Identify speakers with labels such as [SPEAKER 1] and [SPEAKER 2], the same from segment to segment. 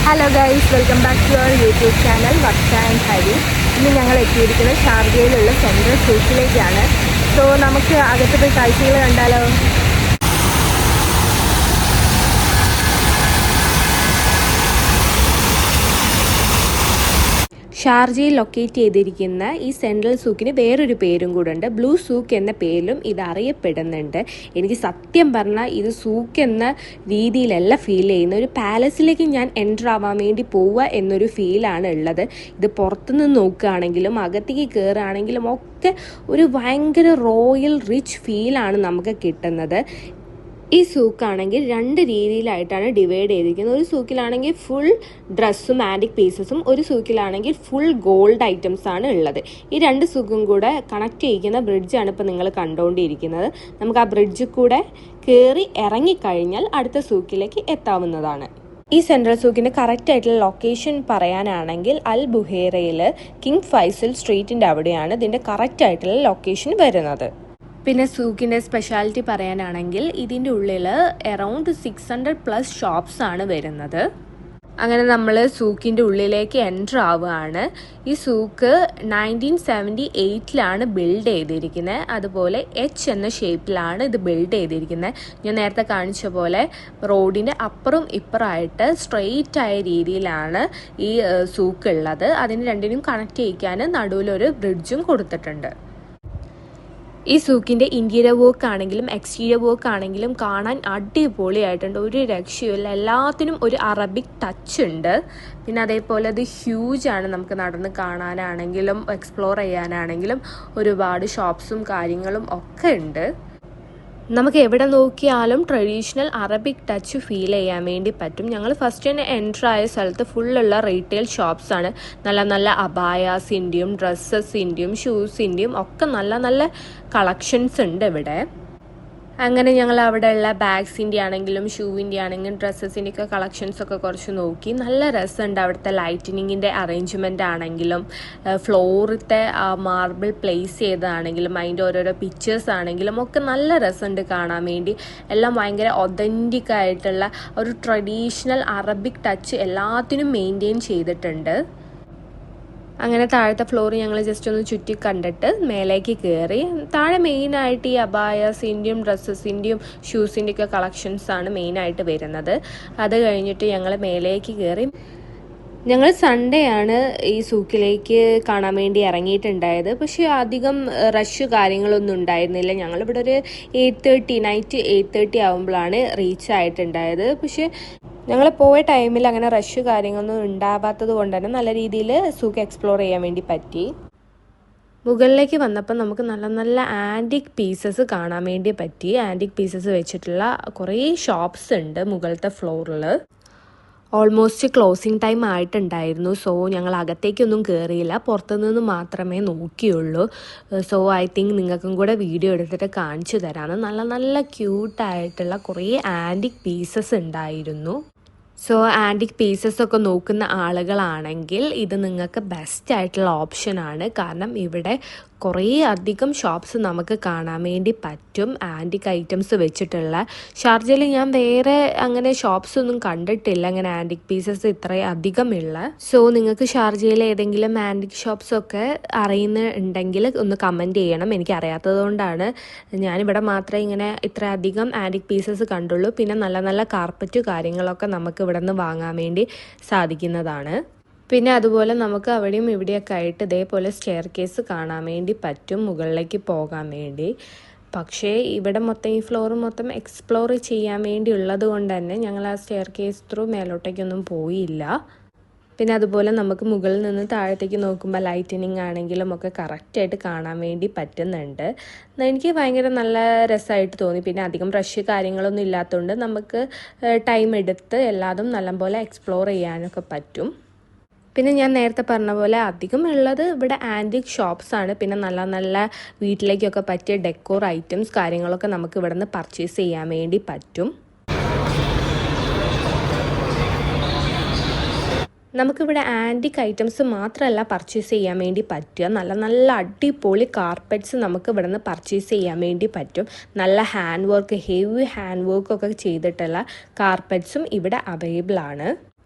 [SPEAKER 1] Hello guys, welcome back to our YouTube channel Varsha and Hari. ഇന്ന് ഞങ്ങൾ എത്തിയിരിക്കുന്നത് ഷാർജയിലുള്ള സെൻട്രൽ സൂക്കിലേക്കാണ്. സോ നമുക്ക് അകത്ത് പോയി കാഴ്ചകൾ കണ്ടാലോ? ഷാർജയിൽ ലൊക്കേറ്റ് ചെയ്തിരിക്കുന്ന ഈ സെൻട്രൽ സൂക്കിന് വേറൊരു പേരും കൂടെ ഉണ്ട്. ബ്ലൂ സൂക്ക് എന്ന പേരിലും ഇത് അറിയപ്പെടുന്നുണ്ട്. എനിക്ക് സത്യം പറഞ്ഞാൽ ഇത് സൂക്ക് എന്ന രീതിയിലല്ല ഫീൽ ചെയ്യുന്നത്. ഒരു പാലസിലേക്ക് ഞാൻ എൻ്റർ ആവാൻ വേണ്ടി പോവുക എന്നൊരു ഫീലാണ് ഉള്ളത്. ഇത് പുറത്തുനിന്ന് നോക്കുകയാണെങ്കിലും അകത്തേക്ക് കയറുകയാണെങ്കിലും ഒക്കെ ഒരു ഭയങ്കര റോയൽ റിച്ച് ഫീലാണ് നമുക്ക് കിട്ടുന്നത്. ഈ സൂക്കാണെങ്കിൽ രണ്ട് രീതിയിലായിട്ടാണ് ഡിവൈഡ് ചെയ്തിരിക്കുന്നത്. ഒരു സൂക്കിലാണെങ്കിൽ ഫുൾ ഡ്രസ്സും ആൻറ്റിക് പീസസും, ഒരു സൂക്കിലാണെങ്കിൽ ഫുൾ ഗോൾഡ് ഐറ്റംസ് ആണ് ഉള്ളത്. ഈ രണ്ട് സൂക്കും കൂടെ കണക്ട് ചെയ്യിക്കുന്ന ബ്രിഡ്ജാണ് ഇപ്പോൾ നിങ്ങൾ കണ്ടുകൊണ്ടിരിക്കുന്നത്. നമുക്ക് ആ ബ്രിഡ്ജിൽ കൂടെ കയറി ഇറങ്ങിക്കഴിഞ്ഞാൽ അടുത്ത സൂക്കിലേക്ക് എത്താവുന്നതാണ്. ഈ സെൻട്രൽ സൂക്കിൻ്റെ കറക്റ്റ് ആയിട്ടുള്ള ലൊക്കേഷൻ പറയാനാണെങ്കിൽ അൽ ബുഹേറയിൽ കിങ് ഫൈസൽ സ്ട്രീറ്റിൻ്റെ അവിടെയാണ് ഇതിൻ്റെ കറക്റ്റ് ആയിട്ടുള്ള ലൊക്കേഷൻ വരുന്നത്. പിന്നെ സൂക്കിൻ്റെ സ്പെഷ്യാലിറ്റി പറയാനാണെങ്കിൽ ഇതിൻ്റെ ഉള്ളിൽ അറൗണ്ട് 600+ ഷോപ്സ് ആണ് വരുന്നത്. അങ്ങനെ നമ്മൾ സൂക്കിൻ്റെ ഉള്ളിലേക്ക് എൻ്റർ ആവുകയാണ്. ഈ സൂക്ക് 1978 ബിൽഡ് ചെയ്തിരിക്കുന്നത്. അതുപോലെ എച്ച് എന്ന ഷേപ്പിലാണ് ഇത് ബിൽഡ് ചെയ്തിരിക്കുന്നത്. ഞാൻ നേരത്തെ കാണിച്ച പോലെ റോഡിൻ്റെ അപ്പുറം ഇപ്പുറമായിട്ട് സ്ട്രെയിറ്റ് ആയ രീതിയിലാണ് ഈ സൂക്ക് ഉള്ളത്. അതിന് രണ്ടിനും കണക്ട് ചെയ്യിക്കാൻ നടുവിലൊരു ബ്രിഡ്ജും കൊടുത്തിട്ടുണ്ട്. ഈ സൂക്കിൻ്റെ ഇൻറ്റീരിയർ വർക്ക് ആണെങ്കിലും എക്സ്റ്റീരിയർ വർക്ക് ആണെങ്കിലും കാണാൻ അടിപൊളിയായിട്ടുണ്ട്. ഒരു രക്ഷയുമില്ല. എല്ലാത്തിനും ഒരു അറബിക് ടച്ച് ഉണ്ട്. പിന്നെ അതേപോലെ അത് ഹ്യൂജ് ആണ്. നമുക്ക് നടന്ന് കാണാനാണെങ്കിലും എക്സ്പ്ലോർ ചെയ്യാനാണെങ്കിലും ഒരുപാട് ഷോപ്സും കാര്യങ്ങളും ഒക്കെ ഉണ്ട്. നമുക്ക് എവിടെ നോക്കിയാലും ട്രഡീഷണൽ അറബിക് ടച്ച് ഫീൽ ചെയ്യാൻ വേണ്ടി പറ്റും. ഞങ്ങൾ ഫസ്റ്റ് തന്നെ എൻ്റർ ആയ സ്ഥലത്ത് ഫുള്ളുള്ള റീറ്റെയിൽ ഷോപ്സാണ്. നല്ല നല്ല അബായാസിൻ്റെയും ഡ്രസ്സസിൻ്റെയും ഷൂസിൻ്റെയും ഒക്കെ നല്ല നല്ല കളക്ഷൻസ് ഉണ്ട് ഇവിടെ. അങ്ങനെ ഞങ്ങൾ അവിടെയുള്ള ബാഗ്സിൻ്റെ ആണെങ്കിലും ഷൂവിൻ്റെ ആണെങ്കിലും ഡ്രസ്സസിൻ്റെ ഒക്കെ കളക്ഷൻസൊക്കെ കുറച്ച് നോക്കി. നല്ല രസമുണ്ട്. അവിടുത്തെ ലൈറ്റനിങ്ങിൻ്റെ അറേഞ്ച്മെൻ്റ് ആണെങ്കിലും ഫ്ലോറിലത്തെ മാർബിൾ പ്ലേസ് ചെയ്തതാണെങ്കിലും അതിൻ്റെ ഓരോരോ പിക്ചേഴ്സ് ആണെങ്കിലും ഒക്കെ നല്ല രസമുണ്ട് കാണാൻ വേണ്ടി. എല്ലാം ഭയങ്കര ഒതൻറ്റിക് ആയിട്ടുള്ള ഒരു ട്രഡീഷണൽ അറബിക് ടച്ച് എല്ലാത്തിനും മെയിൻറ്റെയിൻ ചെയ്തിട്ടുണ്ട്. അങ്ങനെ താഴത്തെ ഫ്ലോർ ഞങ്ങൾ ജസ്റ്റ് ഒന്ന് ചുറ്റി കണ്ടിട്ട് മേലേക്ക് കയറി. താഴെ മെയിനായിട്ട് ഈ അബായാസിൻ്റെയും ഡ്രസ്സസിൻ്റെയും ഷൂസിൻ്റെയും ഒക്കെ കളക്ഷൻസാണ് മെയിനായിട്ട് വരുന്നത്. അത് കഴിഞ്ഞിട്ട് ഞങ്ങൾ മേലേക്ക് കയറി. ഞങ്ങൾ സൺഡേ ആണ് ഈ സൂക്കിലേക്ക് കാണാൻ വേണ്ടി ഇറങ്ങിയിട്ടുണ്ടായത്. പക്ഷേ അധികം റഷ് കാര്യങ്ങളൊന്നും ഉണ്ടായിരുന്നില്ല. ഞങ്ങളിവിടെ ഒരു 8:30 നൈറ്റ് 8:30 ആകുമ്പോഴാണ് റീച്ച് ആയിട്ടുണ്ടായത്. പക്ഷേ ഞങ്ങൾ പോയ ടൈമിൽ അങ്ങനെ റഷ് കാര്യങ്ങളൊന്നും ഉണ്ടാവാത്തത് കൊണ്ട് തന്നെ നല്ല രീതിയിൽ സൂക്ക് എക്സ്പ്ലോർ ചെയ്യാൻ വേണ്ടി പറ്റി. മുകളിലേക്ക് വന്നപ്പോൾ നമുക്ക് നല്ല നല്ല ആൻറ്റിക് പീസസ് കാണാൻ വേണ്ടി പറ്റി. ആൻറ്റിക് പീസസ് വെച്ചിട്ടുള്ള കുറേ ഷോപ്സ് ഉണ്ട് മുകളിലത്തെ ഫ്ലോറിൽ. ഓൾമോസ്റ്റ് ക്ലോസിങ് ടൈം ആയിട്ടുണ്ടായിരുന്നു. സോ ഞങ്ങൾ അകത്തേക്കൊന്നും കയറിയില്ല, പുറത്തുനിന്ന് മാത്രമേ നോക്കിയുള്ളൂ. സോ ഐ തിങ്ക് നിങ്ങൾക്കും കൂടെ വീഡിയോ എടുത്തിട്ട് കാണിച്ചു തരാമെന്ന്. നല്ല നല്ല ക്യൂട്ടായിട്ടുള്ള കുറേ ആൻറ്റിക് പീസസ് ഉണ്ടായിരുന്നു. സോ ആൻറ്റിക് പീസസ് ഒക്കെ നോക്കുന്ന ആളുകളാണെങ്കിൽ ഇത് നിങ്ങൾക്ക് ബെസ്റ്റ് ആയിട്ടുള്ള ഓപ്ഷനാണ്. കാരണം ഇവിടെ കുറേ അധികം ഷോപ്സ് നമുക്ക് കാണാൻ വേണ്ടി പറ്റും ആൻറ്റിക് ഐറ്റംസ് വെച്ചിട്ടുള്ള. ഷാർജയിൽ ഞാൻ വേറെ അങ്ങനെ ഷോപ്സ് ഒന്നും കണ്ടിട്ടില്ല അങ്ങനെ ആൻറ്റിക് പീസസ് ഇത്രയും അധികമുള്ള. സോ നിങ്ങൾക്ക് ഷാർജയിൽ ഏതെങ്കിലും ആൻറ്റിക് ഷോപ്സൊക്കെ അറിയുന്നുണ്ടെങ്കിൽ ഒന്ന് കമൻറ്റ് ചെയ്യണം. എനിക്ക് അറിയാത്തത് കൊണ്ടാണ്. ഞാനിവിടെ മാത്രമേ ഇങ്ങനെ ഇത്ര അധികം ആൻറ്റിക് പീസസ് കണ്ടുള്ളൂ. പിന്നെ നല്ല നല്ല കാർപ്പറ്റ് കാര്യങ്ങളൊക്കെ നമുക്ക് ഇവിടെ നിന്ന് വാങ്ങാൻ വേണ്ടി സാധിക്കുന്നതാണ്. പിന്നെ അതുപോലെ നമുക്ക് അവിടെയും ഇവിടെയൊക്കെ ആയിട്ട് ഇതേപോലെ സ്റ്റെയർ കേസ് കാണാൻ വേണ്ടി പറ്റും മുകളിലേക്ക് പോകാൻ വേണ്ടി. പക്ഷേ ഇവിടെ മൊത്തം ഈ ഫ്ലോർ മൊത്തം എക്സ്പ്ലോർ ചെയ്യാൻ വേണ്ടി ഉള്ളത് കൊണ്ട് തന്നെ ഞങ്ങൾ ആ സ്റ്റെയർ കേസ് ത്രൂ മേലോട്ടേക്കൊന്നും പോയില്ല. പിന്നെ അതുപോലെ നമുക്ക് മുകളിൽ നിന്ന് താഴത്തേക്ക് നോക്കുമ്പോൾ ലൈറ്റനിങ് ആണെങ്കിലും ഒക്കെ കറക്റ്റായിട്ട് കാണാൻ വേണ്ടി പറ്റുന്നുണ്ട്. എനിക്ക് ഭയങ്കര നല്ല രസമായിട്ട് തോന്നി. പിന്നെ അധികം റഷ് കാര്യങ്ങളൊന്നും ഇല്ലാത്തതുകൊണ്ട് നമുക്ക് ടൈം എടുത്ത് എല്ലാതും നല്ലപോലെ എക്സ്പ്ലോർ ചെയ്യാനൊക്കെ പറ്റും. പിന്നെ ഞാൻ നേരത്തെ പറഞ്ഞ പോലെ അധികം ഉള്ളത് ഇവിടെ ആൻറ്റിക് ഷോപ്സാണ്. പിന്നെ നല്ല നല്ല വീട്ടിലേക്കൊക്കെ പറ്റിയ ഡെക്കോർ ഐറ്റംസ് കാര്യങ്ങളൊക്കെ നമുക്ക് ഇവിടെ നിന്ന് പർച്ചേസ് ചെയ്യാൻ വേണ്ടി പറ്റും. നമുക്കിവിടെ ആൻറ്റിക് ഐറ്റംസ് മാത്രമല്ല പർച്ചേസ് ചെയ്യാൻ വേണ്ടി പറ്റുക, നല്ല നല്ല അടിപൊളി കാർപ്പറ്റ്സ് നമുക്ക് ഇവിടെ നിന്ന് പർച്ചേസ് ചെയ്യാൻ വേണ്ടി പറ്റും. നല്ല ഹാൻഡ് വർക്ക്, ഹെവി ഹാൻഡ് വർക്കൊക്കെ ചെയ്തിട്ടുള്ള കാർപ്പറ്റ്സും ഇവിടെ അവൈലബിൾ ആണ്.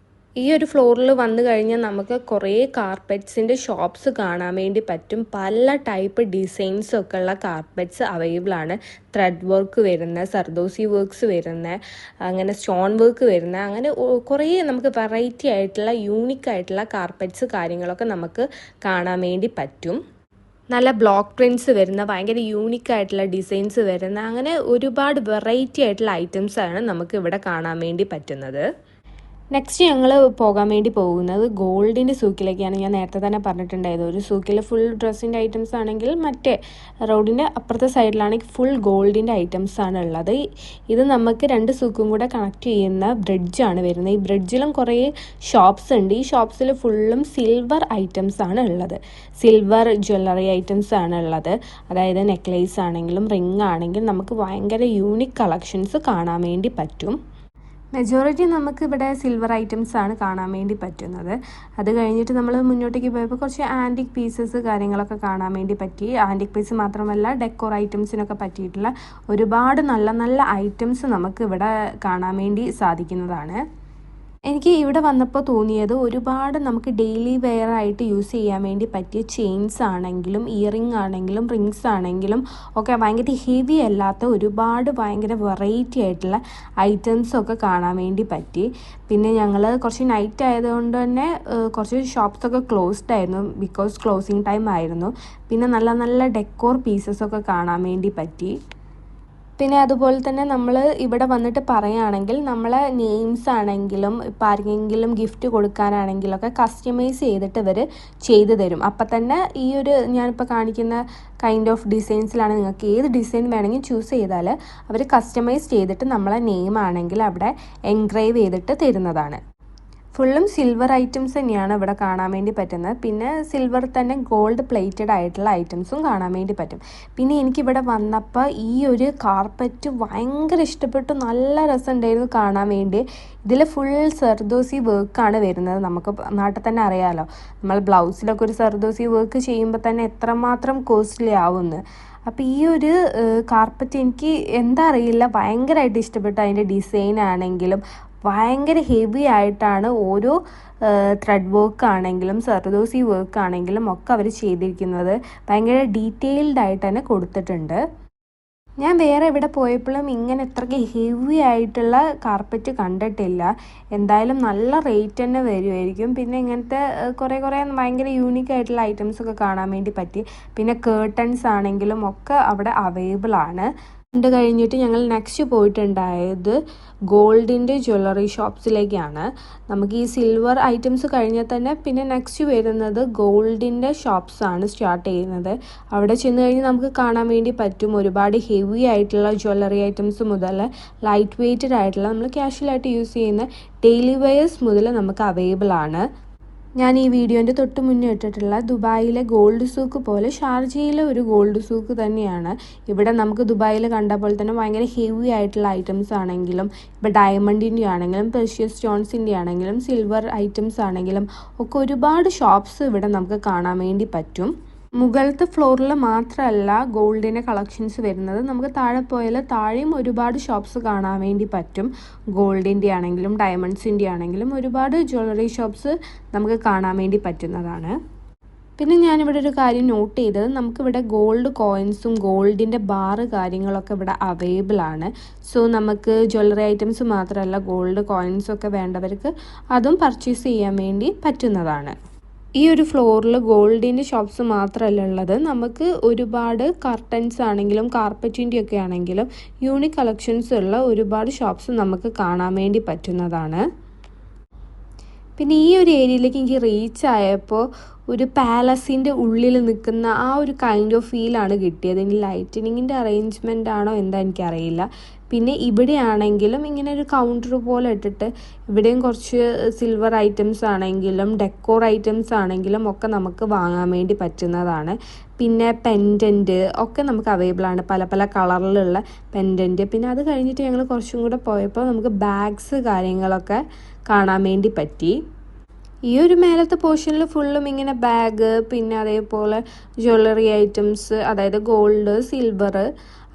[SPEAKER 1] ഈ ഒരു ഫ്ലോറിൽ വന്നു കഴിഞ്ഞാൽ നമുക്ക് കുറേ കാർപ്പറ്റ്സിൻ്റെ ഷോപ്സ് കാണാൻ വേണ്ടി പറ്റും. പല ടൈപ്പ് ഡിസൈൻസൊക്കെ ഉള്ള കാർപ്പറ്റ്സ് അവൈലബിൾ ആണ്. ത്രെഡ് വർക്ക് വരുന്ന, സർദോസി വർക്ക്സ് വരുന്ന, അങ്ങനെ സ്റ്റോൺ വർക്ക് വരുന്ന, അങ്ങനെ കുറേ നമുക്ക് വെറൈറ്റി ആയിട്ടുള്ള യൂണിക് ആയിട്ടുള്ള കാർപ്പറ്റ്സ് കാര്യങ്ങളൊക്കെ നമുക്ക് കാണാൻ വേണ്ടി പറ്റും. നല്ല ബ്ലോക്ക് പ്രിൻറ്റ്സ് വരുന്ന, ഭയങ്കര യൂണിക് ആയിട്ടുള്ള ഡിസൈൻസ് വരുന്ന, അങ്ങനെ ഒരുപാട് വെറൈറ്റി ആയിട്ടുള്ള ഐറ്റംസാണ് നമുക്ക് ഇവിടെ കാണാൻ വേണ്ടി പറ്റുന്നത്. നെക്സ്റ്റ് ഞങ്ങൾ പോകാൻ വേണ്ടി പോകുന്നത് ഗോൾഡിൻ്റെ സൂക്കിലേക്കാണ്. ഞാൻ നേരത്തെ തന്നെ പറഞ്ഞിട്ടുണ്ടായത്, ഒരു സൂക്കിൽ ഫുൾ ഡ്രസ്സിൻ്റെ ഐറ്റംസ് ആണെങ്കിൽ മറ്റേ റോഡിൻ്റെ അപ്പുറത്തെ സൈഡിലാണെങ്കിൽ ഫുൾ ഗോൾഡിൻ്റെ ഐറ്റംസ് ആണ് ഉള്ളത്. ഇത് നമുക്ക് 2 സൂക്കും കൂടെ കണക്ട് ചെയ്യുന്ന ബ്രിഡ്ജാണ് വരുന്നത്. ഈ ബ്രിഡ്ജിലും കുറേ ഷോപ്സ് ഉണ്ട്. ഈ ഷോപ്സിൽ ഫുള്ളും സിൽവർ ഐറ്റംസ് ആണ് ഉള്ളത്. സിൽവർ ജ്വല്ലറി ഐറ്റംസ് ആണ് ഉള്ളത്. അതായത് നെക്ലേസ് ആണെങ്കിലും റിംഗ് ആണെങ്കിലും നമുക്ക് ഭയങ്കര യൂണിക് കളക്ഷൻസ് കാണാൻ വേണ്ടി പറ്റും. മെജോറിറ്റി നമുക്ക് ഇവിടെ സിൽവർ ഐറ്റംസ് ആണ് കാണാൻ വേണ്ടി പറ്റുന്നത്. അത് കഴിഞ്ഞിട്ട് നമ്മൾ മുന്നോട്ടേക്ക് പോയപ്പോൾ കുറച്ച് ആൻറ്റിക് പീസസ് കാര്യങ്ങളൊക്കെ കാണാൻ വേണ്ടി പറ്റി. ആൻറ്റിക് പീസ് മാത്രമല്ല, ഡെക്കോർ ഐറ്റംസിനൊക്കെ പറ്റിയിട്ടുള്ള ഒരുപാട് നല്ല നല്ല ഐറ്റംസ് നമുക്ക് ഇവിടെ കാണാൻ വേണ്ടി സാധിക്കുന്നതാണ്. എനിക്ക് ഇവിടെ വന്നപ്പോൾ തോന്നിയത്, ഒരുപാട് നമുക്ക് ഡെയിലി വെയർ ആയിട്ട് യൂസ് ചെയ്യാൻ വേണ്ടി പറ്റിയ ചെയിൻസ് ആണെങ്കിലും ഇയറിംഗ് ആണെങ്കിലും റിങ്സ് ആണെങ്കിലും ഒക്കെ ഭയങ്കര ഹെവി അല്ലാത്ത ഒരുപാട് ഭയങ്കര വെറൈറ്റി ആയിട്ടുള്ള ഐറ്റംസൊക്കെ കാണാൻ വേണ്ടി പറ്റി. പിന്നെ ഞങ്ങൾ കുറച്ച് നൈറ്റ് ആയതുകൊണ്ട് തന്നെ കുറച്ച് ഷോപ്സൊക്കെ ക്ലോസ്ഡ് ആയിരുന്നു, ബിക്കോസ് ക്ലോസിങ് ടൈം ആയിരുന്നു. പിന്നെ നല്ല നല്ല ഡെക്കോർ പീസസൊക്കെ കാണാൻ വേണ്ടി പറ്റി. പിന്നെ അതുപോലെ തന്നെ നമ്മൾ ഇവിടെ വന്നിട്ട് പറയുകയാണെങ്കിൽ നമ്മളെ നെയിംസ് ആണെങ്കിലും ഇപ്പം ആർക്കെങ്കിലും ഗിഫ്റ്റ് കൊടുക്കാനാണെങ്കിലൊക്കെ കസ്റ്റമൈസ് ചെയ്തിട്ട് ഇവർ ചെയ്തു തരും. അപ്പം തന്നെ ഈ ഒരു ഞാനിപ്പോൾ കാണിക്കുന്ന കൈൻഡ് ഓഫ് ഡിസൈൻസിലാണ് നിങ്ങൾക്ക് ഏത് ഡിസൈൻ വേണമെങ്കിൽ ചൂസ് ചെയ്താൽ അവർ കസ്റ്റമൈസ് ചെയ്തിട്ട് നമ്മളെ നെയിം ആണെങ്കിൽ അവിടെ എൻഗ്രേവ് ചെയ്തിട്ട് തരുന്നതാണ്. ഫുള്ളും സിൽവർ ഐറ്റംസ് തന്നെയാണ് ഇവിടെ കാണാൻ വേണ്ടി പറ്റുന്നത്. പിന്നെ സിൽവർ തന്നെ ഗോൾഡ് പ്ലേറ്റഡ് ആയിട്ടുള്ള ഐറ്റംസും കാണാൻ വേണ്ടി പറ്റും. പിന്നെ എനിക്കിവിടെ വന്നപ്പോൾ ഈ ഒരു കാർപ്പറ്റ് ഭയങ്കര ഇഷ്ടപ്പെട്ടു. നല്ല രസമുണ്ടായിരുന്നു കാണാൻ വേണ്ടി. ഇതിൽ ഫുൾ സർദോസി വർക്കാണ് വരുന്നത്. നമുക്ക് നാട്ടിൽ തന്നെ അറിയാമല്ലോ, നമ്മൾ ബ്ലൗസിലൊക്കെ ഒരു സർദോസി വർക്ക് ചെയ്യുമ്പോൾ തന്നെ എത്രമാത്രം കോസ്റ്റ്ലി ആവുമെന്ന്. അപ്പോൾ ഈ ഒരു കാർപ്പറ്റ് എനിക്ക് എന്താ അറിയില്ല, ഭയങ്കരമായിട്ട് ഇഷ്ടപ്പെട്ടു. അതിൻ്റെ ഡിസൈൻ ആണെങ്കിലും ഭയങ്കര ഹെവി ആയിട്ടാണ് ഓരോ ത്രെഡ് വർക്ക് ആണെങ്കിലും സർദോസി വർക്ക് ആണെങ്കിലും ഒക്കെ അവർ ചെയ്തിരിക്കുന്നത്. ഭയങ്കര ഡീറ്റെയിൽഡ് ആയിട്ട് തന്നെ കൊടുത്തിട്ടുണ്ട്. ഞാൻ വേറെ എവിടെ പോയപ്പോഴും ഇങ്ങനെ ഇത്രയ്ക്ക് ഹെവി ആയിട്ടുള്ള കാർപ്പറ്റ് കണ്ടിട്ടില്ല. എന്തായാലും നല്ല റേറ്റ് തന്നെ വരുമായിരിക്കും. പിന്നെ ഇങ്ങനത്തെ കുറേ ഭയങ്കര യൂണിക് ആയിട്ടുള്ള ഐറ്റംസൊക്കെ കാണാൻ വേണ്ടി പറ്റി. പിന്നെ കേർട്ടൺസ് ആണെങ്കിലും ഒക്കെ അവിടെ അവൈലബിൾ ആണ്. ഇത് കഴിഞ്ഞിട്ട് ഞങ്ങൾ നെക്സ്റ്റ് പോയിട്ടുണ്ടായത് ഗോൾഡിൻ്റെ ജ്വല്ലറി ഷോപ്സിലേക്കാണ്. നമുക്ക് ഈ സിൽവർ ഐറ്റംസ് കഴിഞ്ഞാൽ തന്നെ പിന്നെ നെക്സ്റ്റ് വരുന്നത് ഗോൾഡിൻ്റെ ഷോപ്സാണ് സ്റ്റാർട്ട് ചെയ്യുന്നത്. അവിടെ ചെന്ന് കഴിഞ്ഞ് നമുക്ക് കാണാൻ വേണ്ടി പറ്റും ഒരുപാട് ഹെവി ആയിട്ടുള്ള ജ്വല്ലറി ഐറ്റംസ് മുതൽ ലൈറ്റ് വെയ്റ്റഡ് ആയിട്ടുള്ള നമ്മൾ കാഷ്വലായിട്ട് യൂസ് ചെയ്യുന്ന ഡെയിലി വെയേഴ്സ് മുതൽ നമുക്ക് അവൈലബിൾ ആണ്. ഞാൻ ഈ വീഡിയോൻ്റെ തൊട്ട് മുന്നേ ഇട്ടിട്ടുള്ള ദുബായിലെ ഗോൾഡ് സൂക്ക് പോലെ ഷാർജയിലെ ഒരു ഗോൾഡ് സൂക്ക് തന്നെയാണ്. ഇവിടെ നമുക്ക് ദുബായിൽ കണ്ട പോലെ തന്നെ ഭയങ്കര ഹെവി ആയിട്ടുള്ള ഐറ്റംസ് ആണെങ്കിലും ഇപ്പോൾ ഡയമണ്ടിൻ്റെ ആണെങ്കിലും പ്രഷ്യസ് സ്റ്റോൺസിൻ്റെ ആണെങ്കിലും സിൽവർ ഐറ്റംസ് ആണെങ്കിലും ഒക്കെ ഒരുപാട് ഷോപ്സ് ഇവിടെ നമുക്ക് കാണാൻ വേണ്ടി പറ്റും. മുകളിലത്തെ ഫ്ലോറിൽ മാത്രമല്ല ഗോൾഡിൻ്റെ കളക്ഷൻസ് വരുന്നത്, നമുക്ക് താഴെ പോയാൽ താഴെയും ഒരുപാട് ഷോപ്സ് കാണാൻ വേണ്ടി പറ്റും. ഗോൾഡിൻ്റെ ആണെങ്കിലും ഡയമണ്ട്സിൻ്റെ ആണെങ്കിലും ഒരുപാട് ജ്വല്ലറി ഷോപ്സ് നമുക്ക് കാണാൻ വേണ്ടി പറ്റുന്നതാണ്. പിന്നെ ഞാനിവിടെ ഒരു കാര്യം നോട്ട് ചെയ്തത്, നമുക്കിവിടെ ഗോൾഡ് കോയിൻസും ഗോൾഡിൻ്റെ ബാറ് കാര്യങ്ങളൊക്കെ ഇവിടെ അവൈലബിൾ ആണ്. സോ നമുക്ക് ജ്വല്ലറി ഐറ്റംസ് മാത്രമല്ല ഗോൾഡ് കോയിൻസൊക്കെ വേണ്ടവർക്ക് അതും പർച്ചേസ് ചെയ്യാൻ വേണ്ടി പറ്റുന്നതാണ്. ഈ ഒരു ഫ്ലോറിൽ ഗോൾഡിൻ്റെ ഷോപ്സ് മാത്രമല്ല ഉള്ളത്, നമുക്ക് ഒരുപാട് കർട്ടൻസ് ആണെങ്കിലും കാർപ്പറ്റിൻ്റെ ഒക്കെ ആണെങ്കിലും യൂണിക് കളക്ഷൻസ് ഉള്ള ഒരുപാട് ഷോപ്സ് നമുക്ക് കാണാൻ വേണ്ടി പറ്റുന്നതാണ്. പിന്നെ ഈ ഒരു ഏരിയയിലേക്ക് എനിക്ക് റീച്ച് ആയപ്പോൾ ഒരു പാലസിൻ്റെ ഉള്ളിൽ നിൽക്കുന്ന ആ ഒരു കൈൻഡ് ഓഫ് ഫീലാണ് കിട്ടിയത്. ഇനി ലൈറ്റനിങ്ങിൻ്റെ അറേഞ്ച്മെൻ്റ് ആണോ എന്താ എനിക്കറിയില്ല. പിന്നെ ഇവിടെ ആണെങ്കിലും ഇങ്ങനെ ഒരു കൗണ്ടർ പോലെ ഇട്ടിട്ട് ഇവിടെയും കുറച്ച് സിൽവർ ഐറ്റംസ് ആണെങ്കിലും ഡെക്കോർ ഐറ്റംസ് ആണെങ്കിലും ഒക്കെ നമുക്ക് വാങ്ങാൻ വേണ്ടി പറ്റുന്നതാണ്. പിന്നെ പെൻഡൻറ്റ് ഒക്കെ നമുക്ക് അവൈലബിൾ ആണ്, പല പല കളറിലുള്ള പെൻഡൻറ്റ്. പിന്നെ അത് കഴിഞ്ഞിട്ട് ഞങ്ങൾ കുറച്ചും കൂടെ പോയപ്പോൾ നമുക്ക് ബാഗ്സ് കാര്യങ്ങളൊക്കെ കാണാൻ വേണ്ടി പറ്റി. ഈ ഒരു മേലത്തെ പോർഷനിൽ ഫുള്ളും ഇങ്ങനെ ബാഗ്, പിന്നെ അതേപോലെ ജ്വല്ലറി ഐറ്റംസ്, അതായത് ഗോൾഡ് സിൽവർ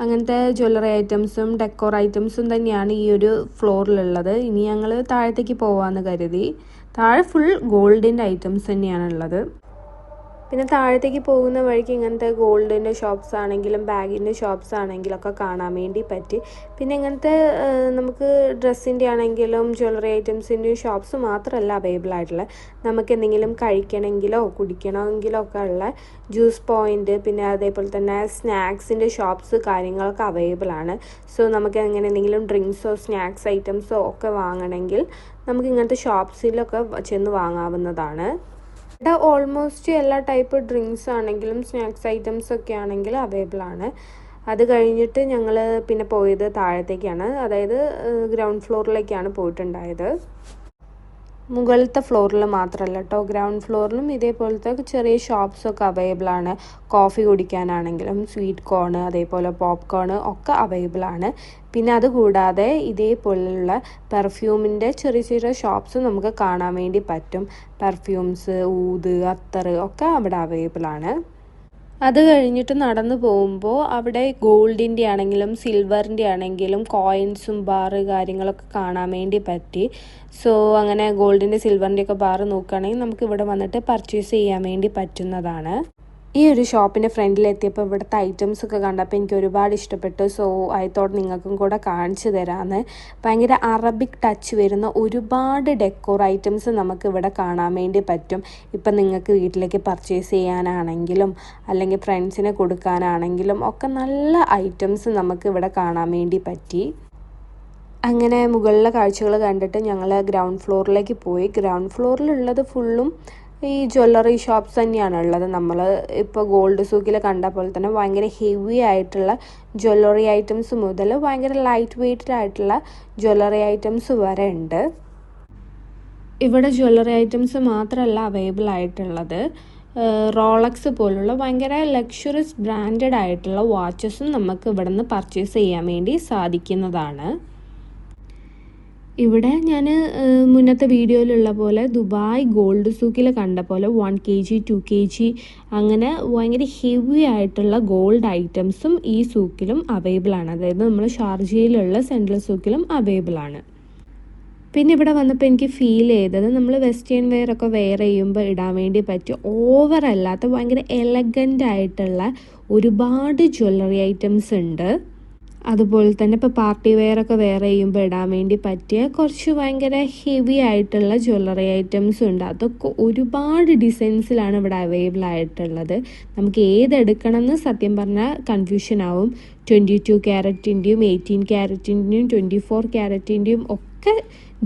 [SPEAKER 1] അങ്ങനത്തെ ജ്വല്ലറി ഐറ്റംസും ഡെക്കോർ ഐറ്റംസും തന്നെയാണ് ഈ ഒരു ഫ്ലോറിലുള്ളത്. ഇനി ഞങ്ങൾ താഴത്തേക്ക് പോകാമെന്ന് കരുതി. താഴെ ഫുൾ ഗോൾഡിൻ്റെ ഐറ്റംസ് തന്നെയാണുള്ളത്. പിന്നെ താഴത്തേക്ക് പോകുന്ന വഴിക്ക് ഇങ്ങനത്തെ ഗോൾഡിൻ്റെ ഷോപ്സ് ആണെങ്കിലും ബാഗിൻ്റെ ഷോപ്സ് ആണെങ്കിലും ഒക്കെ കാണാൻ വേണ്ടി പറ്റി. പിന്നെ ഇങ്ങനത്തെ നമുക്ക് ഡ്രസ്സിൻ്റെ ആണെങ്കിലും ജ്വല്ലറി ഐറ്റംസിൻ്റെയും ഷോപ്സ് മാത്രമല്ല അവൈലബിൾ ആയിട്ടുള്ളത്. നമുക്ക് എന്തെങ്കിലും കഴിക്കണമെങ്കിലോ കുടിക്കണമെങ്കിലോ ഒക്കെ ഉള്ള ജ്യൂസ് പോയിൻ്റ്, പിന്നെ അതേപോലെ തന്നെ സ്നാക്സിൻ്റെ ഷോപ്സ് കാര്യങ്ങളൊക്കെ അവൈലബിൾ ആണ്. സോ നമുക്ക് അങ്ങനെ എന്തെങ്കിലും ഡ്രിങ്ക്സോ സ്നാക്സ് ഐറ്റംസോ ഒക്കെ വാങ്ങണമെങ്കിൽ നമുക്ക് ഇങ്ങനത്തെ ഷോപ്സിലൊക്കെ ചെന്ന് വാങ്ങാവുന്നതാണ്. ഇവിടെ ഓൾമോസ്റ്റ് എല്ലാ ടൈപ്പ് ഡ്രിങ്ക്സ് ആണെങ്കിലും സ്നാക്സ് ഐറ്റംസ് ഒക്കെ ആണെങ്കിലും അവൈലബിൾ ആണ്. അത് കഴിഞ്ഞിട്ട് ഞങ്ങൾ പിന്നെ പോയത് താഴത്തേക്കാണ്, അതായത് ഗ്രൗണ്ട് ഫ്ലോറിലേക്കാണ് പോയിട്ടുണ്ടായത്. മുകളിലത്തെ ഫ്ലോറിൽ മാത്രമല്ല കേട്ടോ, ഗ്രൗണ്ട് ഫ്ലോറിലും ഇതേപോലത്തെ ചെറിയ ഷോപ്സൊക്കെ അവൈലബിൾ ആണ്. കോഫി കുടിക്കാനാണെങ്കിലും സ്വീറ്റ് കോൺ അതേപോലെ പോപ്കോൺ ഒക്കെ അവൈലബിൾ ആണ്. പിന്നെ അതുകൂടാതെ ഇതേപോലുള്ള പെർഫ്യൂമിൻ്റെ ചെറിയ ചെറിയ ഷോപ്സ് നമുക്ക് കാണാൻ വേണ്ടി പറ്റും. പെർഫ്യൂംസ്, ഊത്, അത്തർ ഒക്കെ അവിടെ അവൈലബിൾ ആണ്. അത് കഴിഞ്ഞിട്ട് നടന്നു പോകുമ്പോൾ അവിടെ ഗോൾഡിൻ്റെ ആണെങ്കിലും സിൽവറിൻ്റെ ആണെങ്കിലും കോയിൻസും ബാറ് കാര്യങ്ങളൊക്കെ കാണാൻ വേണ്ടി പറ്റി. സോ അങ്ങനെ ഗോൾഡിൻ്റെ സിൽവറിൻ്റെ ഒക്കെ ബാറ് നോക്കുകയാണെങ്കിൽ നമുക്ക് ഇവിടെ വന്നിട്ട് പർച്ചേസ് ചെയ്യാൻ വേണ്ടി പറ്റുന്നതാണ്. ഈ ഒരു ഷോപ്പിൻ്റെ ഫ്രണ്ടിലെത്തിയപ്പോൾ ഇവിടുത്തെ ഐറ്റംസ് ഒക്കെ കണ്ടപ്പോൾ എനിക്ക് ഒരുപാട് ഇഷ്ടപ്പെട്ടു. സോ ഐ തോട്ട് നിങ്ങൾക്കും കൂടെ കാണിച്ചു തരാമെന്ന്. ഭയങ്കര അറബിക് ടച്ച് വരുന്ന ഒരുപാട് ഡെക്കോർ ഐറ്റംസ് നമുക്ക് ഇവിടെ കാണാൻ വേണ്ടി പറ്റും. ഇപ്പം നിങ്ങൾക്ക് വീട്ടിലേക്ക് പർച്ചേസ് ചെയ്യാനാണെങ്കിലും അല്ലെങ്കിൽ ഫ്രണ്ട്സിനെ കൊടുക്കാനാണെങ്കിലും ഒക്കെ നല്ല ഐറ്റംസ് നമുക്ക് ഇവിടെ കാണാൻ വേണ്ടി പറ്റി. അങ്ങനെ മുകളിലെ കാഴ്ചകൾ കണ്ടിട്ട് ഞങ്ങൾ ഗ്രൗണ്ട് ഫ്ലോറിലേക്ക് പോയി. ഗ്രൗണ്ട് ഫ്ലോറിലുള്ളത് ഫുള്ളും ഈ ജ്വല്ലറി ഷോപ്സ് തന്നെയാണ് ഉള്ളത്. നമ്മൾ ഇപ്പോൾ ഗോൾഡ് സൂക്കിൽ കണ്ട പോലെ തന്നെ ഭയങ്കര ഹെവി ആയിട്ടുള്ള ജ്വല്ലറി ഐറ്റംസ് മുതൽ ഭയങ്കര ലൈറ്റ് വെയ്റ്റിലായിട്ടുള്ള ജ്വല്ലറി ഐറ്റംസ് വരെ ഉണ്ട്. ഇവിടെ ജ്വല്ലറി ഐറ്റംസ് മാത്രമല്ല അവൈലബിൾ ആയിട്ടുള്ളത്, റോളക്സ് പോലുള്ള ഭയങ്കര ലക്ഷറീസ് ബ്രാൻഡഡ് ആയിട്ടുള്ള വാച്ചസും നമുക്ക് ഇവിടെ നിന്ന് പർച്ചേസ് ചെയ്യാൻ വേണ്ടി സാധിക്കുന്നതാണ്. ഇവിടെ ഞാൻ മുന്നത്തെ വീഡിയോയിലുള്ള പോലെ ദുബായ് ഗോൾഡ് സൂക്കിൽ കണ്ട പോലെ 1 kg 2 kg അങ്ങനെ ഭയങ്കര ഹെവി ആയിട്ടുള്ള ഗോൾഡ് ഐറ്റംസും ഈ സൂക്കിലും അവൈലബിൾ ആണ്. അതായത് നമ്മൾ ഷാർജയിലുള്ള സെൻട്രൽ സൂക്കിലും അവൈലബിൾ ആണ്. പിന്നെ ഇവിടെ വന്നപ്പോൾ എനിക്ക് ഫീൽ ചെയ്തത് നമ്മൾ വെസ്റ്റേൺ വെയർ ഒക്കെ വെയർ ചെയ്യുമ്പോൾ ഇടാൻ വേണ്ടി പറ്റിയ ഓവറല്ലാത്ത ഭയങ്കര എലഗൻ്റ് ആയിട്ടുള്ള ഒരുപാട് ജ്വല്ലറി ഐറ്റംസ് ഉണ്ട്. അതുപോലെ തന്നെ ഇപ്പോൾ പാർട്ടി വെയർ ഒക്കെ വെയർ ചെയ്യുമ്പോൾ ഇടാൻ വേണ്ടി പറ്റിയ കുറച്ച് ഭയങ്കര ഹെവി ആയിട്ടുള്ള ജ്വല്ലറി ഐറ്റംസ് ഉണ്ട്. അതൊക്കെ ഒരുപാട് ഡിസൈൻസിലാണ് ഇവിടെ അവൈലബിൾ ആയിട്ടുള്ളത്. നമുക്ക് ഏതെടുക്കണമെന്ന് സത്യം പറഞ്ഞാൽ കൺഫ്യൂഷൻ ആവും. 22 ക്യാരറ്റിൻ്റെയും 18 ക്യാരറ്റിൻ്റെയും 24 ക്യാരറ്റിൻ്റെയും ഒക്കെ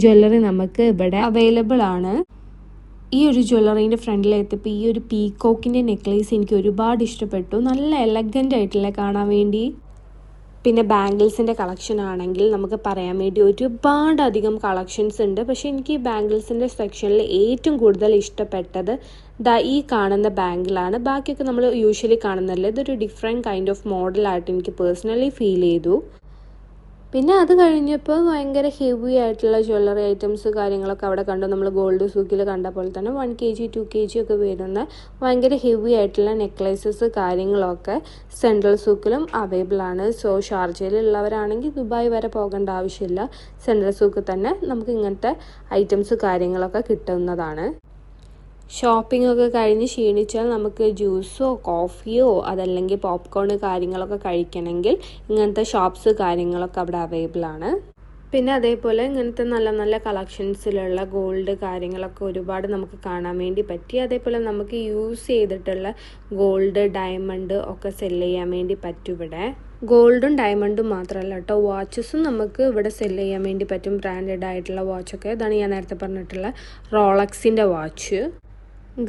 [SPEAKER 1] ജ്വല്ലറി നമുക്ക് ഇവിടെ അവൈലബിൾ ആണ്. ഈ ഒരു ജ്വല്ലറീൻ്റെ ഫ്രണ്ടിലെത്തിയപ്പോൾ ഈ ഒരു പീകോക്കിൻ്റെ നെക്ലേസ് എനിക്ക് ഒരുപാട് ഇഷ്ടപ്പെട്ടു. നല്ല എലഗൻ്റ് ആയിട്ടില്ല കാണാൻ വേണ്ടി. പിന്നെ ബാംഗിൾസിൻ്റെ കളക്ഷൻ ആണെങ്കിൽ നമുക്ക് പറയാൻ വേണ്ടി ഒരുപാടധികം കളക്ഷൻസ് ഉണ്ട്. പക്ഷേ എനിക്ക് ഈ ബാംഗിൾസിൻ്റെ സെക്ഷനിൽ ഏറ്റവും കൂടുതൽ ഇഷ്ടപ്പെട്ടത് ഈ കാണുന്ന ബാംഗിളാണ്. ബാക്കിയൊക്കെ നമ്മൾ യൂഷ്വലി കാണുന്നില്ല. ഇതൊരു ഡിഫറെൻറ്റ് കൈൻഡ് ഓഫ് മോഡലായിട്ട് എനിക്ക് പേഴ്സണലി ഫീൽ ചെയ്തു. പിന്നെ അത് കഴിഞ്ഞപ്പോൾ ഭയങ്കര ഹെവി ആയിട്ടുള്ള ജ്വല്ലറി ഐറ്റംസ് കാര്യങ്ങളൊക്കെ അവിടെ കണ്ടു. നമ്മൾ ഗോൾഡ് സൂക്കിൽ കണ്ട പോലെ തന്നെ 1 kg 2 kg ഒക്കെ വരുന്ന ഭയങ്കര ഹെവി ആയിട്ടുള്ള നെക്ലേസസ് കാര്യങ്ങളൊക്കെ സെൻട്രൽ സൂക്കിലും അവൈലബിൾ ആണ്. സോ ഷാർജയിലുള്ളവരാണെങ്കിൽ ദുബായ് വരെ പോകേണ്ട ആവശ്യമില്ല. സെൻട്രൽ സൂക്കിൽ തന്നെ നമുക്ക് ഇങ്ങനത്തെ ഐറ്റംസ് കാര്യങ്ങളൊക്കെ കിട്ടുന്നതാണ്. ഷോപ്പിംഗ് ഒക്കെ കഴിഞ്ഞ് ക്ഷീണിച്ചാൽ നമുക്ക് ജ്യൂസോ കോഫിയോ അതല്ലെങ്കിൽ പോപ്കോൺ കാര്യങ്ങളൊക്കെ കഴിക്കണമെങ്കിൽ ഇങ്ങനത്തെ ഷോപ്സ് കാര്യങ്ങളൊക്കെ അവിടെ അവൈലബിൾ ആണ്. പിന്നെ അതേപോലെ ഇങ്ങനത്തെ നല്ല നല്ല കളക്ഷൻസിലുള്ള ഗോൾഡ് കാര്യങ്ങളൊക്കെ ഒരുപാട് നമുക്ക് കാണാൻ വേണ്ടി പറ്റി. അതേപോലെ നമുക്ക് യൂസ് ചെയ്തിട്ടുള്ള ഗോൾഡ് ഡയമണ്ട് ഒക്കെ സെല് ചെയ്യാൻ വേണ്ടി പറ്റും ഇവിടെ. ഗോൾഡും ഡയമണ്ടും മാത്രമല്ല കേട്ടോ, വാച്ചസും നമുക്ക് ഇവിടെ സെല് ചെയ്യാൻ വേണ്ടി പറ്റും. ബ്രാൻഡഡ് ആയിട്ടുള്ള വാച്ചൊക്കെ. ഇതാണ് ഞാൻ നേരത്തെ പറഞ്ഞിട്ടുള്ള റോളക്സിൻ്റെ വാച്ച്.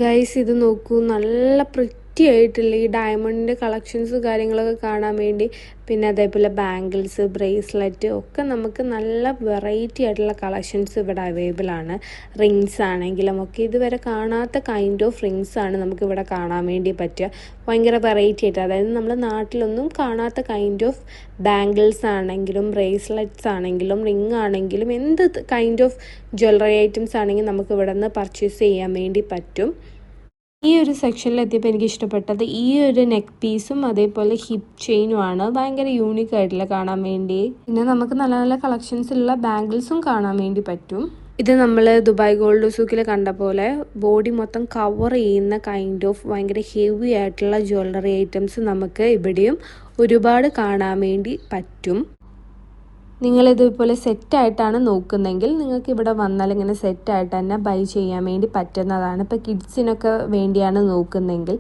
[SPEAKER 1] ഗൈസ് ഇത് നോക്കൂ, നല്ല പ്രിറ്റി ആയിട്ടുള്ള ഈ ഡയമണ്ടിൻ്റെ കളക്ഷൻസ് കാര്യങ്ങളൊക്കെ കാണാൻ വേണ്ടി. പിന്നെ അതേപോലെ ബാംഗിൾസ്, ബ്രേസ്ലെറ്റ് ഒക്കെ നമുക്ക് നല്ല വെറൈറ്റി ആയിട്ടുള്ള കളക്ഷൻസ് ഇവിടെ അവൈലബിൾ ആണ്. റിങ്സ് ആണെങ്കിലും ഒക്കെ ഇതുവരെ കാണാത്ത കൈൻഡ് ഓഫ് റിങ്സ് ആണ് നമുക്ക് ഇവിടെ കാണാൻ വേണ്ടി പറ്റുക. ഭയങ്കര വെറൈറ്റി ആയിട്ട്, അതായത് നമ്മൾ നാട്ടിലൊന്നും കാണാത്ത കൈൻഡ് ഓഫ് ബാംഗിൾസ് ആണെങ്കിലും ബ്രേസ്ലെറ്റ്സ് ആണെങ്കിലും റിങ് ആണെങ്കിലും എന്ത് കൈൻഡ് ഓഫ് ജ്വല്ലറി ഐറ്റംസ് ആണെങ്കിലും നമുക്ക് ഇവിടെ നിന്ന് പർച്ചേസ് ചെയ്യാൻ വേണ്ടി പറ്റും. ഈ ഒരു സെക്ഷനിലെത്തിയപ്പോൾ എനിക്ക് ഇഷ്ടപ്പെട്ടത് ഈ ഒരു നെക്ക് പീസും അതേപോലെ ഹിപ്പ് ചെയിനുമാണ്. ഭയങ്കര യൂണിക് ആയിട്ടുള്ള കാണാൻ വേണ്ടി. പിന്നെ നമുക്ക് നല്ല നല്ല കളക്ഷൻസിലുള്ള ബാംഗിൾസും കാണാൻ വേണ്ടി പറ്റും. ഇത് നമ്മൾ ദുബായ് ഗോൾഡ് സൂക്കിൽ കണ്ട പോലെ ബോഡി മൊത്തം കവർ ചെയ്യുന്ന കൈൻഡ് ഓഫ് ഭയങ്കര ഹെവി ആയിട്ടുള്ള ജ്വല്ലറി ഐറ്റംസ് നമുക്ക് ഇവിടെയും ഒരുപാട് കാണാൻ വേണ്ടി പറ്റും. നിങ്ങളിതുപോലെ സെറ്റായിട്ടാണ് നോക്കുന്നതെങ്കിൽ നിങ്ങൾക്ക് ഇവിടെ വന്നാൽ ഇങ്ങനെ സെറ്റായിട്ട് തന്നെ ബൈ ചെയ്യാൻ വേണ്ടി പറ്റുന്നതാണ്. ഇപ്പോൾ കിഡ്സിനൊക്കെ വേണ്ടിയാണ് നോക്കുന്നതെങ്കിൽ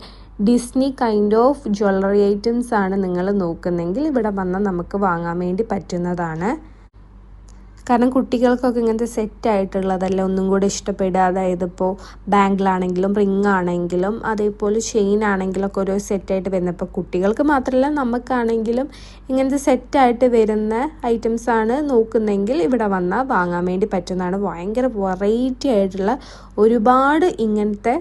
[SPEAKER 1] Disney kind of jewellery items ആണ് നിങ്ങൾ നോക്കുന്നതെങ്കിൽ ഇവിടെ വന്നാൽ നമുക്ക് വാങ്ങാൻ വേണ്ടി പറ്റുന്നതാണ്. കാരണം കുട്ടികൾക്കൊക്കെ ഇങ്ങനത്തെ സെറ്റായിട്ടുള്ളതല്ല ഒന്നും കൂടെ ഇഷ്ടപ്പെടുക. അതായത് ഇപ്പോൾ ബാങ്കിലാണെങ്കിലും റിംഗ് ആണെങ്കിലും അതേപോലെ ചെയിൻ ആണെങ്കിലൊക്കെ ഓരോ സെറ്റായിട്ട് വരുന്നത്. ഇപ്പോൾ കുട്ടികൾക്ക് മാത്രമല്ല നമുക്കാണെങ്കിലും ഇങ്ങനത്തെ സെറ്റായിട്ട് വരുന്ന ഐറ്റംസാണ് നോക്കുന്നതെങ്കിൽ ഇവിടെ വന്നാൽ വാങ്ങാൻ വേണ്ടി പറ്റുന്നതാണ്. ഭയങ്കര വെറൈറ്റി ആയിട്ടുള്ള ഒരുപാട് ഇങ്ങനത്തെ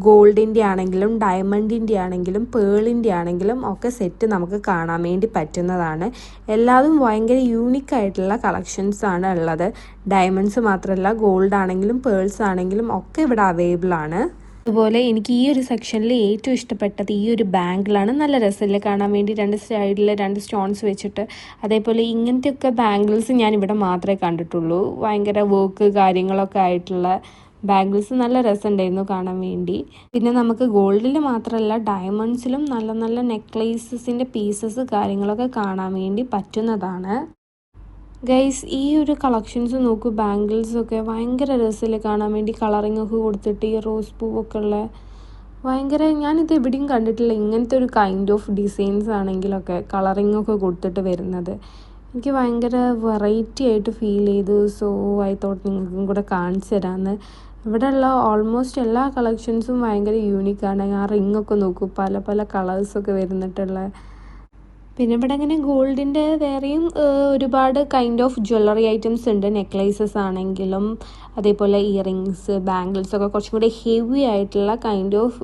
[SPEAKER 1] ഗോൾഡിൻ്റെ ആണെങ്കിലും ഡയമണ്ടിൻ്റെ ആണെങ്കിലും പേളിൻ്റെ ആണെങ്കിലും ഒക്കെ സെറ്റ് നമുക്ക് കാണാൻ വേണ്ടി പറ്റുന്നതാണ്. എല്ലാതും ഭയങ്കര യൂണിക്കായിട്ടുള്ള കളക്ഷൻസാണ് ഉള്ളത്. ഡയമണ്ട്സ് മാത്രമല്ല ഗോൾഡ് ആണെങ്കിലും പേൾസ് ആണെങ്കിലും ഒക്കെ ഇവിടെ അവൈലബിൾ ആണ്. അതുപോലെ എനിക്ക് ഈ ഒരു സെക്ഷനിൽ ഏറ്റവും ഇഷ്ടപ്പെട്ടത് ഈ ഒരു ബാങ്കിളാണ്. നല്ല രസമില്ല കാണാൻ വേണ്ടി, രണ്ട് സൈഡിൽ രണ്ട് സ്റ്റോൺസ് വെച്ചിട്ട്. അതേപോലെ ഇങ്ങനത്തെയൊക്കെ ബാംഗിൾസ് ഞാൻ ഇവിടെ മാത്രമേ കണ്ടിട്ടുള്ളൂ. ഭയങ്കര വർക്ക് കാര്യങ്ങളൊക്കെ ആയിട്ടുള്ള ബാംഗിൾസ് നല്ല രസമുണ്ടായിരുന്നു കാണാൻ വേണ്ടി. പിന്നെ നമുക്ക് ഗോൾഡിൽ മാത്രമല്ല ഡയമണ്ട്സിലും നല്ല നല്ല നെക്ലേസസിൻ്റെ പീസസ് കാര്യങ്ങളൊക്കെ കാണാൻ വേണ്ടി പറ്റുന്നതാണ്. ഗൈസ് ഈ ഒരു കളക്ഷൻസ് നോക്കൂ, ബാംഗിൾസൊക്കെ ഭയങ്കര രസമില്ല കാണാൻ വേണ്ടി. കളറിംഗ് ഒക്കെ കൊടുത്തിട്ട് ഈ റോസ് പൂവൊക്കെ ഉള്ള ഭയങ്കര, ഞാനിത് എവിടെയും കണ്ടിട്ടില്ല ഇങ്ങനത്തെ ഒരു കൈൻഡ് ഓഫ് ഡിസൈൻസ് ആണെങ്കിലൊക്കെ കളറിംഗ് ഒക്കെ കൊടുത്തിട്ട് വരുന്നത്. എനിക്ക് ഭയങ്കര വെറൈറ്റി ആയിട്ട് ഫീൽ ചെയ്തു. സോ ഐ തോട്ട് നിങ്ങൾക്കും കൂടെ കാണിച്ചു തരാമെന്ന്. ഇവിടെയുള്ള ഓൾമോസ്റ്റ് എല്ലാ കളക്ഷൻസും ഭയങ്കര യൂണിക്കാണ്. ആ റിങ്ങൊക്കെ നോക്കൂ, പല പല കളേഴ്സൊക്കെ വരുന്നിട്ടുള്ള. പിന്നെ ഇവിടെ അങ്ങനെ ഗോൾഡിൻ്റെ വേറെയും ഒരുപാട് കൈൻഡ് ഓഫ് ജ്വല്ലറി ഐറ്റംസ് ഉണ്ട്. നെക്ലേസസ് ആണെങ്കിലും അതേപോലെ ഇയറിങ്സ്, ബാംഗിൾസ് ഒക്കെ കുറച്ചും കൂടി ഹെവി ആയിട്ടുള്ള കൈൻഡ് ഓഫ്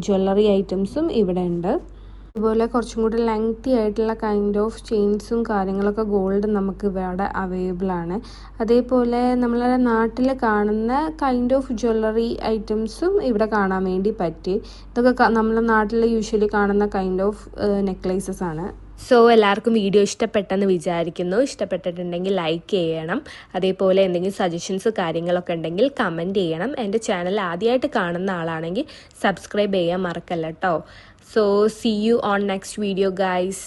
[SPEAKER 1] ജ്വല്ലറി ഐറ്റംസും ഇവിടെ ഉണ്ട്. അതുപോലെ കുറച്ചും കൂടി ലെങ്തി ആയിട്ടുള്ള കൈൻഡ് ഓഫ് ചെയിൻസും കാര്യങ്ങളൊക്കെ ഗോൾഡ് നമുക്ക് ഇവിടെ അവൈലബിൾ ആണ്. അതേപോലെ നമ്മളെ നാട്ടിൽ കാണുന്ന കൈൻഡ് ഓഫ് ജ്വല്ലറി ഐറ്റംസും ഇവിടെ കാണാൻ വേണ്ടി പറ്റി. ഇതൊക്കെ നമ്മളെ നാട്ടിൽ യൂഷ്വലി കാണുന്ന കൈൻഡ് ഓഫ് നെക്ലേസസ് ആണ്. സോ എല്ലാവർക്കും വീഡിയോ ഇഷ്ടപ്പെട്ടെന്ന് വിചാരിക്കുന്നു. ഇഷ്ടപ്പെട്ടിട്ടുണ്ടെങ്കിൽ ലൈക്ക് ചെയ്യണം. അതേപോലെ എന്തെങ്കിലും സജഷൻസ് കാര്യങ്ങളൊക്കെ ഉണ്ടെങ്കിൽ കമൻറ്റ് ചെയ്യണം. എൻ്റെ ചാനൽ ആദ്യമായിട്ട് കാണുന്ന ആളാണെങ്കിൽ സബ്സ്ക്രൈബ് ചെയ്യാൻ മറക്കല്ല കേട്ടോ. So see you on next video guys.